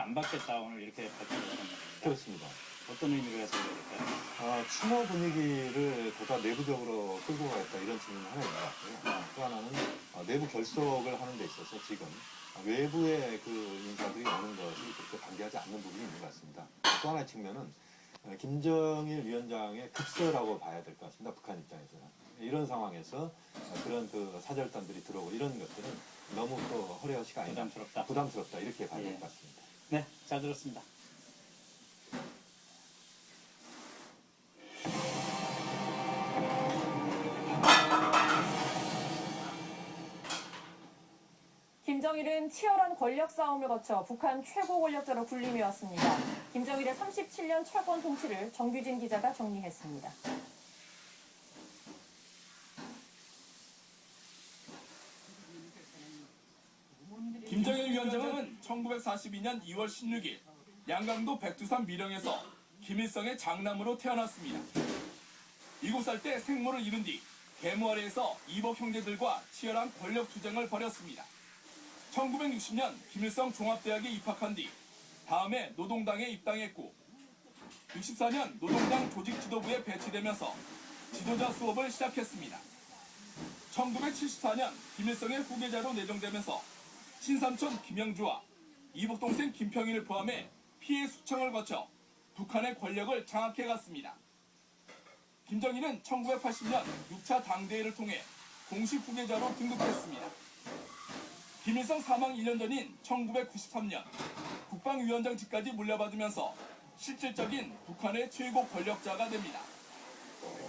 안 받겠다 오늘 이렇게 발표를 하는 겁니다. 그렇습니다. 어떤 의미가 해서 그럴까요? 추모 분위기를 보다 내부적으로 끌고 가겠다 이런 측면이 하나 있는 것 같고요. 또 하나는 내부 결속을 하는 데 있어서 지금 외부의 그 인사들이 오는 것이 그렇게 반대하지 않는 부분이 있는 것 같습니다. 또 하나의 측면은 김정일 위원장의 급서라고 봐야 될 것 같습니다. 북한 입장에서는. 이런 상황에서 그런 그 사절단들이 들어오고 이런 것들은 너무 또 허례허시가 아니다. 부담스럽다 이렇게 봐야 될 것 같습니다. 네, 잘 들었습니다. 김정일은 치열한 권력 싸움을 거쳐 북한 최고 권력자로 군림해 왔습니다. 김정일의 37년 철권 통치를 정규진 기자가 정리했습니다. 김정일 위원장은 1942년 2월 16일 양강도 백두산 밀영에서 김일성의 장남으로 태어났습니다. 7살 때 생모를 잃은 뒤 계무 아래에서 이복 형제들과 치열한 권력 투쟁을 벌였습니다. 1960년 김일성 종합대학에 입학한 뒤 다음해 노동당에 입당했고 64년 노동당 조직지도부에 배치되면서 지도자 수업을 시작했습니다. 1974년 김일성의 후계자로 내정되면서 친삼촌 김영주와 이복동생 김평일을 포함해 피해 수청을 거쳐 북한의 권력을 장악해갔습니다. 김정일은 1980년 6차 당대회를 통해 공식 후계자로 등극했습니다. 김일성 사망 1년 전인 1993년 국방위원장직까지 물려받으면서 실질적인 북한의 최고 권력자가 됩니다.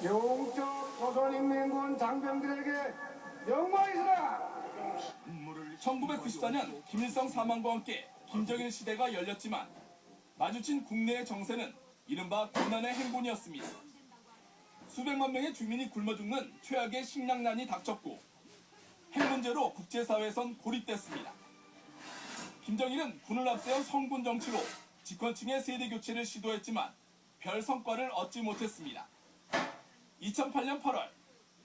영적 조선인민군 장병들에게 영광이시라. 1994년 김일성 사망과 함께 김정일 시대가 열렸지만 마주친 국내의 정세는 이른바 고난의 행군이었습니다. 수백만 명의 주민이 굶어 죽는 최악의 식량난이 닥쳤고 핵 문제로 국제사회에선 고립됐습니다. 김정일은 군을 앞세운 성군 정치로 집권층의 세대 교체를 시도했지만 별 성과를 얻지 못했습니다. 2008년 8월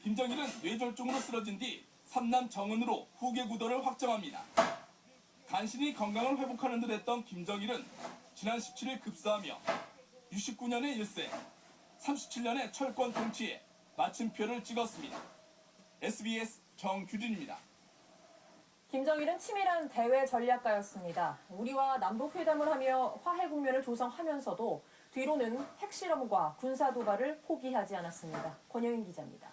김정일은 뇌졸중으로 쓰러진 뒤 삼남 정은으로 후계 구도를 확정합니다. 간신히 건강을 회복하는 듯 했던 김정일은 지난 17일 급사하며 69년의 1세, 37년의 철권 통치에 마침표를 찍었습니다. SBS 정규진입니다. 김정일은 치밀한 대외 전략가였습니다. 우리와 남북 회담을 하며 화해 국면을 조성하면서도 뒤로는 핵실험과 군사 도발을 포기하지 않았습니다. 권영인 기자입니다.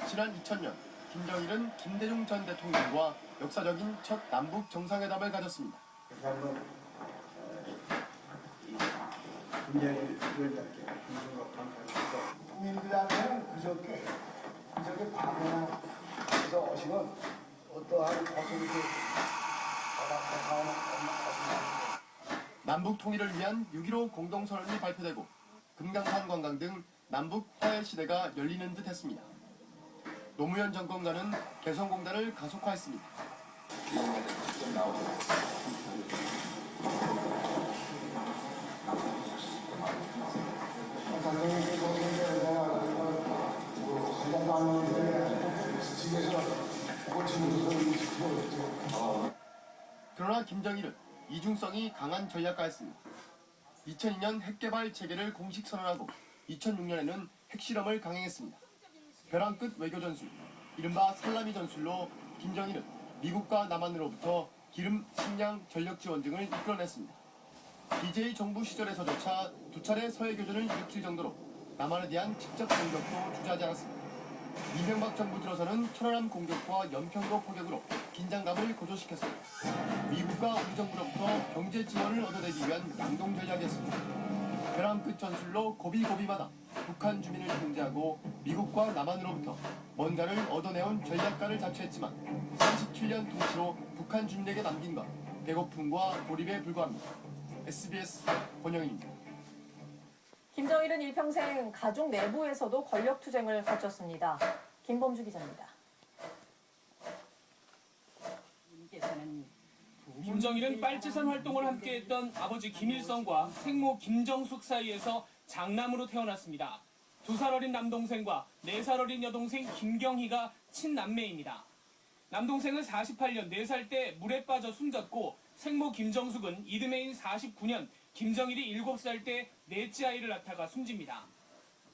지난 2000년 김정일은 김대중 전 대통령과 역사적인 첫 남북 정상회담을 가졌습니다. 김정일 위원장께 김정일 감사드려서 국민들한테는 그저께 밤에나 해서 오시는 어떠한 고생이 남북 통일을 위한 6.15 공동선언이 발표되고 금강산 관광 등 남북 화해 시대가 열리는 듯 했습니다. 노무현 정권과는 개성공단을 가속화했습니다. 그러나 김정일은 이중성이 강한 전략가였습니다. 2002년 핵개발 체계를 공식 선언하고 2006년에는 핵실험을 강행했습니다. 벼랑 끝 외교 전술, 이른바 살라미 전술로 김정일은 미국과 남한으로부터 기름, 식량, 전력 지원 등을 이끌어냈습니다. DJ 정부 시절에서조차 두 차례 서해 교전을 일으킬 정도로 남한에 대한 직접 공격도 주저하지 않았습니다. 이명박 정부 들어서는 천안함 공격과 연평도 포격으로 긴장감을 고조시켰습니다. 미국과 우리 정부로부터 경제 지원을 얻어내기 위한 양동 전략이었습니다. 벼랑 끝 전술로 고비고비마다 북한 주민을 통제하고 미국과 남한으로부터 뭔가를 얻어내온 전략가를 자처했지만 37년 통치로 북한 주민에게 남긴 건 배고픔과 고립에 불과합니다. SBS 권영인입니다. 김정일은 일평생 가족 내부에서도 권력 투쟁을 거쳤습니다. 김범주 기자입니다. 김정일은 빨치산 활동을 함께했던 아버지 김일성과 생모 김정숙 사이에서 장남으로 태어났습니다. 2살 어린 남동생과 4살 어린 여동생 김경희가 친남매입니다. 남동생은 48년 4살 때 물에 빠져 숨졌고 생모 김정숙은 이듬해인 49년 김정일이 7살 때 넷째 아이를 낳다가 숨집니다.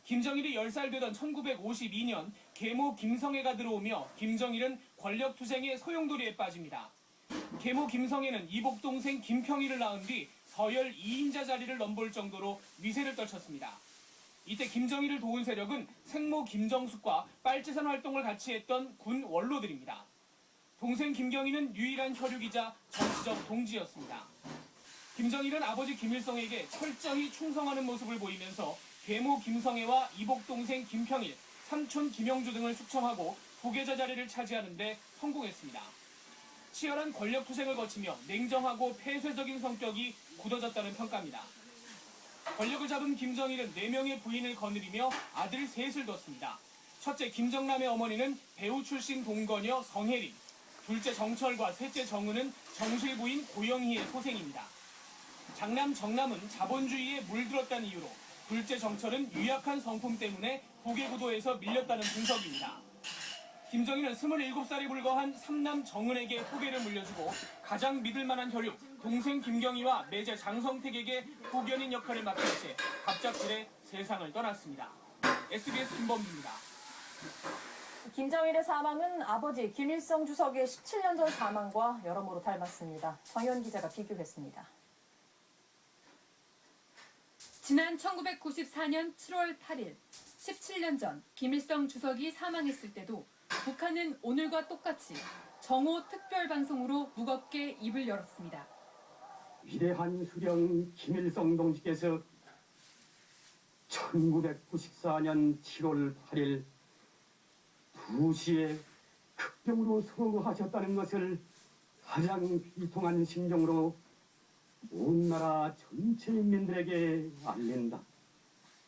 김정일이 10살 되던 1952년 계모 김성애가 들어오며 김정일은 권력투쟁의 소용돌이에 빠집니다. 계모 김성애는 이복 동생 김평일을 낳은 뒤 서열 2인자 자리를 넘볼 정도로 위세를 떨쳤습니다. 이때 김정일을 도운 세력은 생모 김정숙과 빨치산 활동을 같이 했던 군 원로들입니다. 동생 김경희는 유일한 혈육이자 정치적 동지였습니다. 김정일은 아버지 김일성에게 철저히 충성하는 모습을 보이면서 계모 김성애와 이복 동생 김평일, 삼촌 김영주 등을 숙청하고 후계자 자리를 차지하는 데 성공했습니다. 치열한 권력투쟁을 거치며 냉정하고 폐쇄적인 성격이 굳어졌다는 평가입니다. 권력을 잡은 김정일은 4명의 부인을 거느리며 아들 셋을 뒀습니다. 첫째 김정남의 어머니는 배우 출신 동거녀 성혜림, 둘째 정철과 셋째 정은은 정실 부인 고영희의 소생입니다. 장남 정남은 자본주의에 물들었다는 이유로, 둘째 정철은 유약한 성품 때문에 후계구도에서 밀렸다는 분석입니다. 김정일은 27살이 불과한 삼남 정은에게 후계를 물려주고 가장 믿을 만한 혈육 동생 김경희와 매제 장성택에게 후견인 역할을 맡긴 채 갑작스레 세상을 떠났습니다. SBS 김범기입니다. 김정일의 사망은 아버지 김일성 주석의 17년 전 사망과 여러모로 닮았습니다. 정현 기자가 비교했습니다. 지난 1994년 7월 8일, 17년 전 김일성 주석이 사망했을 때도 북한은 오늘과 똑같이 정오 특별방송으로 무겁게 입을 열었습니다. 위대한 수령 김일성 동지께서 1994년 7월 8일 2시에 극병으로 서거하셨다는 것을 가장 비통한 심정으로 온 나라 전체 인민들에게 알린다.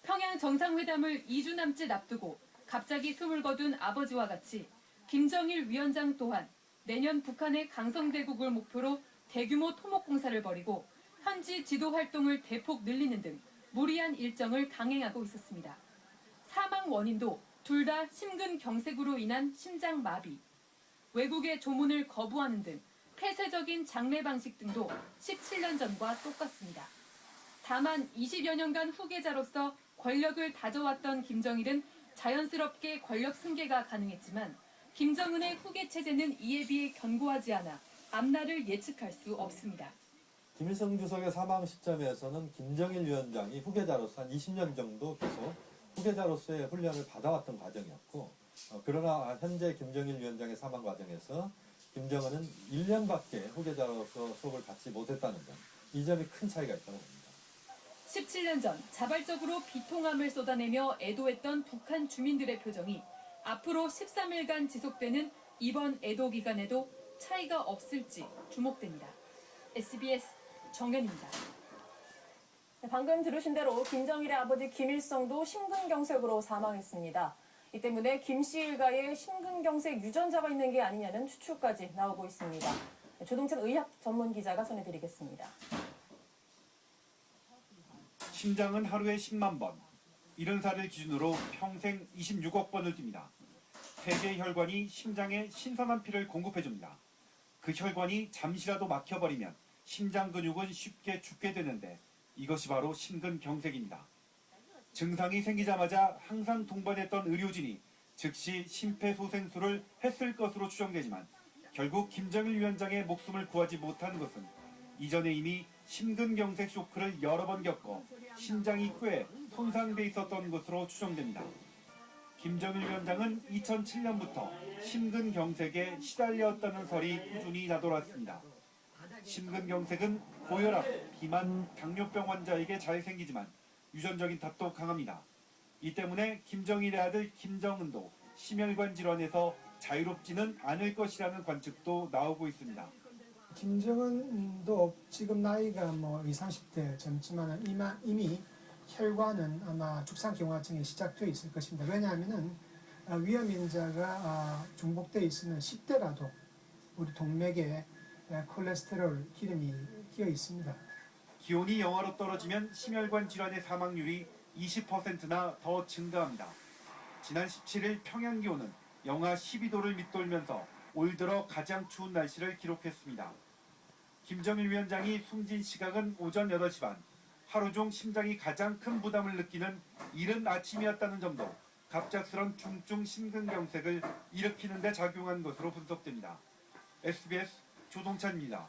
평양 정상회담을 2주 남짓 앞두고 갑자기 숨을 거둔 아버지와 같이 김정일 위원장 또한 내년 북한의 강성대국을 목표로 대규모 토목공사를 벌이고 현지 지도 활동을 대폭 늘리는 등 무리한 일정을 강행하고 있었습니다. 사망 원인도 둘 다 심근경색으로 인한 심장마비, 외국의 조문을 거부하는 등 폐쇄적인 장례 방식 등도 17년 전과 똑같습니다. 다만 20여 년간 후계자로서 권력을 다져왔던 김정일은 자연스럽게 권력 승계가 가능했지만 김정은의 후계 체제는 이에 비해 견고하지 않아 앞날을 예측할 수 없습니다. 김일성 주석의 사망 시점에서는 김정일 위원장이 후계자로서 한 20년 정도 계속 후계자로서의 훈련을 받아왔던 과정이었고, 그러나 현재 김정일 위원장의 사망 과정에서 김정은은 1년밖에 후계자로서 수업을 받지 못했다는 점, 이 점이 큰 차이가 있다고 봅니다. 17년 전 자발적으로 비통함을 쏟아내며 애도했던 북한 주민들의 표정이 앞으로 13일간 지속되는 이번 애도 기간에도 차이가 없을지 주목됩니다. SBS 정연입니다. 방금 들으신 대로 김정일의 아버지 김일성도 심근경색으로 사망했습니다. 이 때문에 김 씨 일가에 심근경색 유전자가 있는 게 아니냐는 추측까지 나오고 있습니다. 조동찬 의학 전문 기자가 전해드리겠습니다. 심장은 하루에 10만 번, 70살을 기준으로 평생 26억 번을 뜁니다. 세 개의 혈관이 심장에 신선한 피를 공급해줍니다. 그 혈관이 잠시라도 막혀버리면 심장 근육은 쉽게 죽게 되는데 이것이 바로 심근경색입니다. 증상이 생기자마자 항상 동반했던 의료진이 즉시 심폐소생술을 했을 것으로 추정되지만 결국 김정일 위원장의 목숨을 구하지 못한 것은 이전에 이미 심근경색 쇼크를 여러 번 겪어 심장이 꽤 손상돼 있었던 것으로 추정됩니다. 김정일 위원장은 2007년부터 심근경색에 시달렸다는 설이 꾸준히 나돌았습니다. 심근경색은 고혈압, 비만, 당뇨병 환자에게 잘 생기지만 유전적인 탓도 강합니다. 이 때문에 김정일의 아들 김정은도 심혈관 질환에서 자유롭지는 않을 것이라는 관측도 나오고 있습니다. 김정은도 지금 나이가 20, 30대 젊지만 이미 혈관은 아마 죽상경화증이 시작되어 있을 것입니다. 왜냐하면 위험인자가 중복되어 있으면 10대라도 우리 동맥에 콜레스테롤 기름이 끼어 있습니다. 기온이 영하로 떨어지면 심혈관 질환의 사망률이 20%나 더 증가합니다. 지난 17일 평양 기온은 영하 12도를 밑돌면서 올 들어 가장 추운 날씨를 기록했습니다. 김정일 위원장이 숨진 시각은 오전 8시 반. 하루 중 심장이 가장 큰 부담을 느끼는 이른 아침이었다는 점도 갑작스런 중증 심근경색을 일으키는 데 작용한 것으로 분석됩니다. SBS 조동찬입니다.